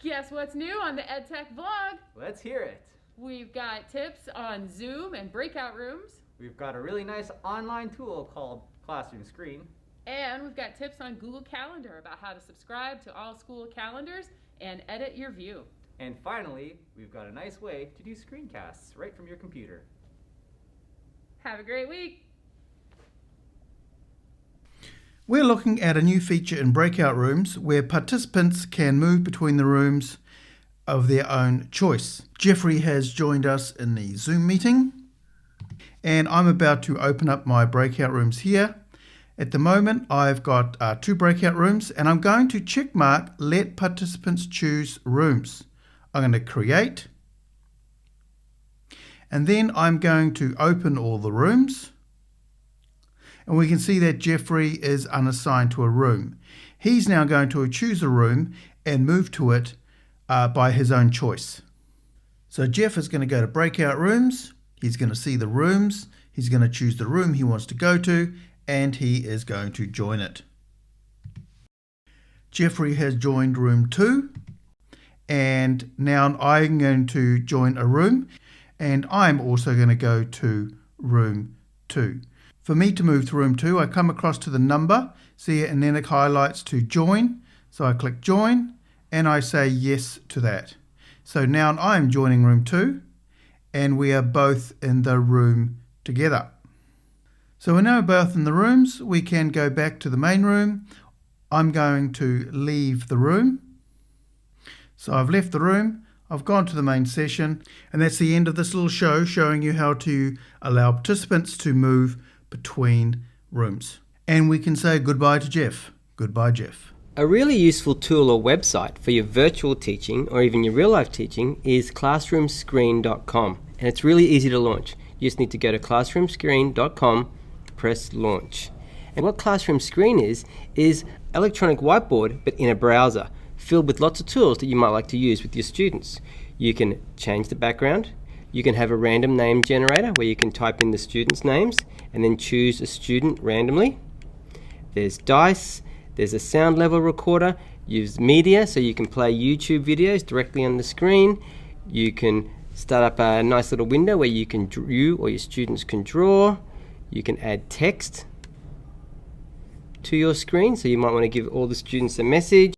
Guess what's new on the EdTech vlog? Let's hear it. We've got tips on Zoom and breakout rooms. We've got a really nice online tool called Classroom Screen. And we've got tips on Google Calendar about how to subscribe to all school calendars and edit your view. And finally, we've got a nice way to do screencasts right from your computer. Have a great week. We're looking at a new feature in breakout rooms where participants can move between the rooms of their own choice. Jeffrey has joined us in the Zoom meeting, and I'm about to open up my breakout rooms here. At the moment, I've got 2 breakout rooms, and I'm going to check mark let participants choose rooms. I'm going to create, and then I'm going to open all the rooms. And we can see that Jeffrey is unassigned to a room. He's now going to choose a room and move to it by his own choice. So Jeff is going to go to breakout rooms. He's going to see the rooms. He's going to choose the room he wants to go to, and he is going to join it. Jeffrey has joined room 2, and now I'm going to join a room, and I'm also going to go to room 2. For me to move to room 2, I come across to the number, see it, and then it highlights to join. So I click join, and I say yes to that. So now I'm joining room 2, and we are both in the room together. So we're now both in the rooms. We can go back to the main room. I'm going to leave the room. So I've left the room. I've gone to the main session, and that's the end of this little show showing you how to allow participants to move between rooms. And we can say goodbye to Jeff. Goodbye, Jeff. A really useful tool or website for your virtual teaching or even your real life teaching is classroomscreen.com, and it's really easy to launch. You just need to go to classroomscreen.com, press launch. And what Classroom Screen is electronic whiteboard but in a browser filled with lots of tools that you might like to use with your students. You can change the background. You can have a random name generator where you can type in the students' names and then choose a student randomly. There's dice, there's a sound level recorder, use media so you can play YouTube videos directly on the screen. You can start up a nice little window where you or your students can draw. You can add text to your screen, so you might want to give all the students a message.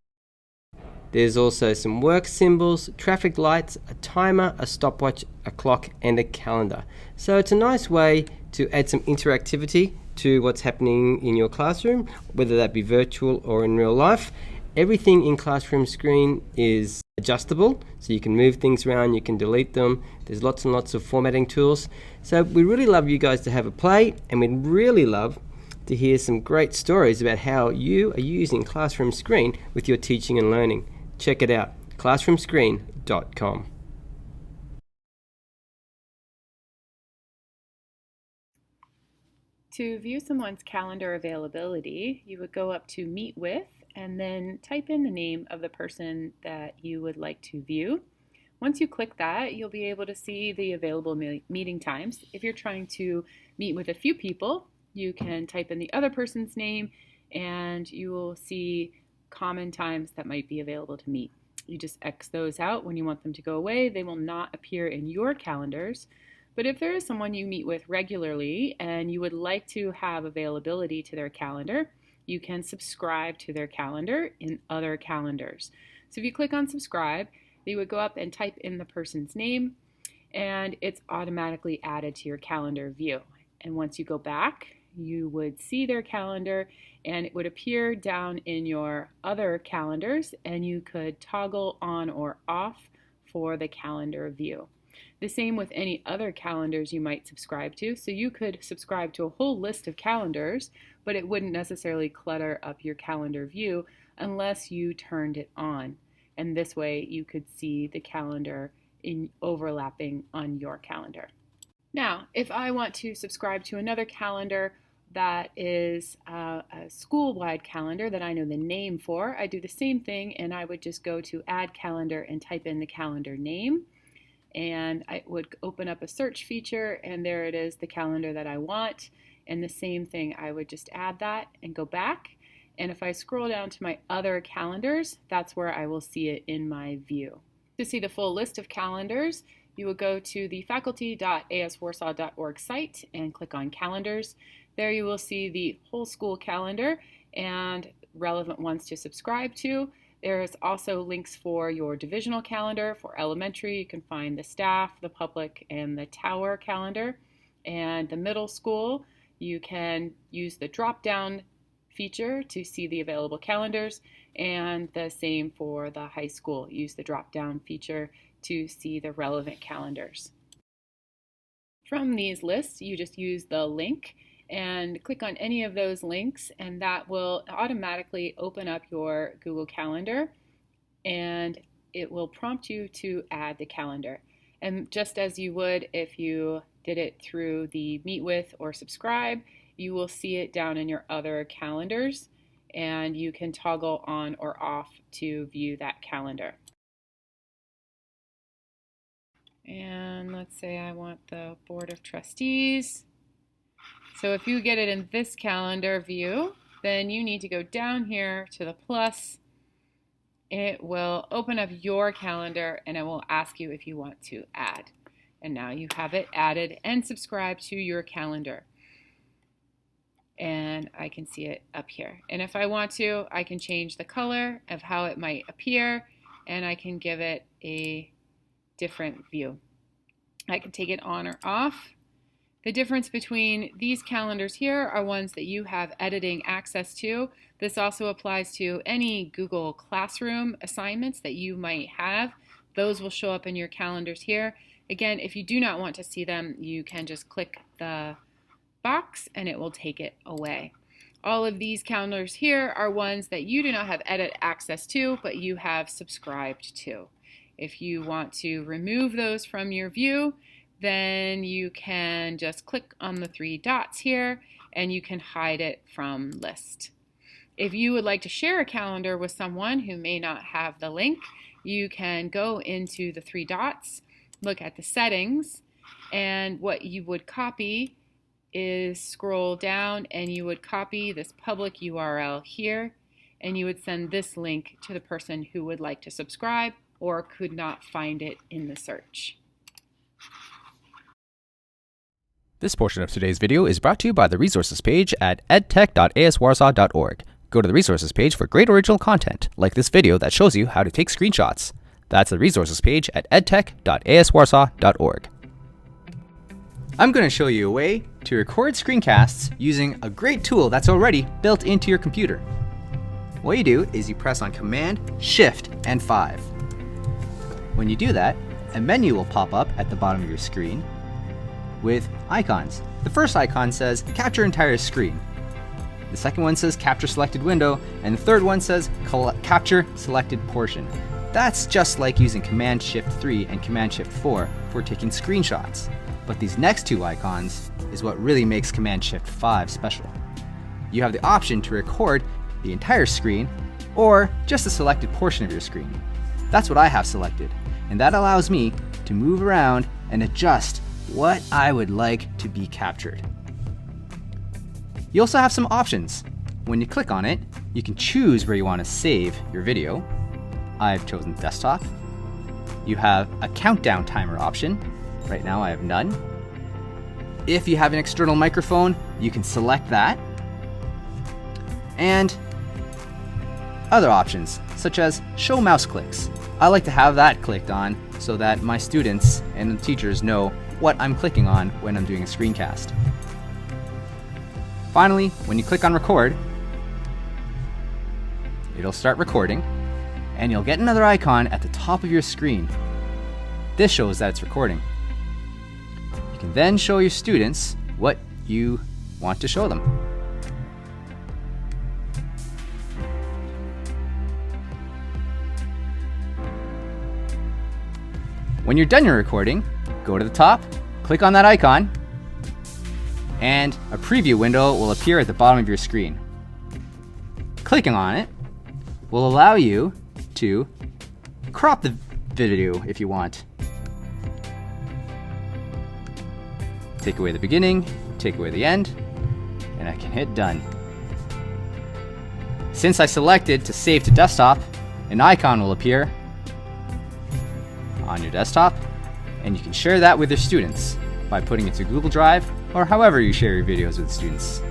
There's also some work symbols, traffic lights, a timer, a stopwatch, a clock, and a calendar. So it's a nice way to add some interactivity to what's happening in your classroom, whether that be virtual or in real life. Everything in Classroom Screen is adjustable, so you can move things around, you can delete them. There's lots and lots of formatting tools. So we really love you guys to have a play, and we'd really love to hear some great stories about how you are using Classroom Screen with your teaching and learning. Check it out, classroomscreen.com. To view someone's calendar availability, you would go up to Meet With and then type in the name of the person that you would like to view. Once you click that, you'll be able to see the available meeting times. If you're trying to meet with a few people, you can type in the other person's name and you will see common times that might be available to meet. You just X those out when you want them to go away. They will not appear in your calendars. But if there is someone you meet with regularly and you would like to have availability to their calendar, you can subscribe to their calendar in other calendars. So if you click on subscribe, you would go up and type in the person's name, and it's automatically added to your calendar view. And once you go back, you would see their calendar and it would appear down in your other calendars, and you could toggle on or off for the calendar view. The same with any other calendars you might subscribe to. So you could subscribe to a whole list of calendars, but it wouldn't necessarily clutter up your calendar view unless you turned it on. And this way you could see the calendar in overlapping on your calendar. Now, if I want to subscribe to another calendar that is a school-wide calendar that I know the name for, I do the same thing, and I would just go to Add Calendar and type in the calendar name. And I would open up a search feature, and there it is, the calendar that I want. And the same thing, I would just add that and go back. And if I scroll down to my other calendars, that's where I will see it in my view. To see the full list of calendars, you will go to the faculty.aswarsaw.org site and click on calendars. There you will see the whole school calendar and relevant ones to subscribe to. There's also links for your divisional calendar. For elementary, you can find the staff, the public, and the tower calendar. And the middle school, you can use the drop-down feature to see the available calendars, and the same for the high school. Use the drop-down feature to see the relevant calendars. From these lists, you just use the link and click on any of those links, and that will automatically open up your Google Calendar, and it will prompt you to add the calendar. And just as you would if you did it through the Meet With or Subscribe, you will see it down in your other calendars, and you can toggle on or off to view that calendar. And let's say I want the Board of Trustees. So if you get it in this calendar view, then you need to go down here to the plus. It will open up your calendar and it will ask you if you want to add. And now you have it added and subscribed to your calendar. And I can see it up here. And if I want to, I can change the color of how it might appear, and I can give it a different view. I can take it on or off. The difference between these calendars here are ones that you have editing access to. This also applies to any Google Classroom assignments that you might have. Those will show up in your calendars here. Again, if you do not want to see them, you can just click the box and it will take it away. All of these calendars here are ones that you do not have edit access to, but you have subscribed to. If you want to remove those from your view, then you can just click on the three dots here and you can hide it from list. If you would like to share a calendar with someone who may not have the link, you can go into the three dots, look at the settings, and what you would copy is scroll down and you would copy this public URL here, and you would send this link to the person who would like to subscribe or could not find it in the search. This portion of today's video is brought to you by the resources page at edtech.aswarsaw.org. Go to the resources page for great original content, like this video that shows you how to take screenshots. That's the resources page at edtech.aswarsaw.org. I'm going to show you a way to record screencasts using a great tool that's already built into your computer. What you do is you press on Command, Shift, and 5. When you do that, a menu will pop up at the bottom of your screen with icons. The first icon says Capture Entire Screen. The second one says Capture Selected Window, and the third one says Capture Selected Portion. That's just like using Command Shift 3 and Command Shift 4 for taking screenshots. But these next two icons is what really makes Command Shift 5 special. You have the option to record the entire screen or just a selected portion of your screen. That's what I have selected, and that allows me to move around and adjust what I would like to be captured. You also have some options. When you click on it, you can choose where you want to save your video. I've chosen desktop. You have a countdown timer option. Right now I have none. If you have an external microphone, you can select that. And other options, such as show mouse clicks. I like to have that clicked on so that my students and the teachers know what I'm clicking on when I'm doing a screencast. Finally, when you click on record, it'll start recording, and you'll get another icon at the top of your screen. This shows that it's recording. You can then show your students what you want to show them. When you're done your recording, go to the top, click on that icon, and a preview window will appear at the bottom of your screen. Clicking on it will allow you to crop the video if you want. Take away the beginning, take away the end, and I can hit done. Since I selected to save to desktop, an icon will appear on your desktop, and you can share that with your students by putting it to Google Drive or however you share your videos with students.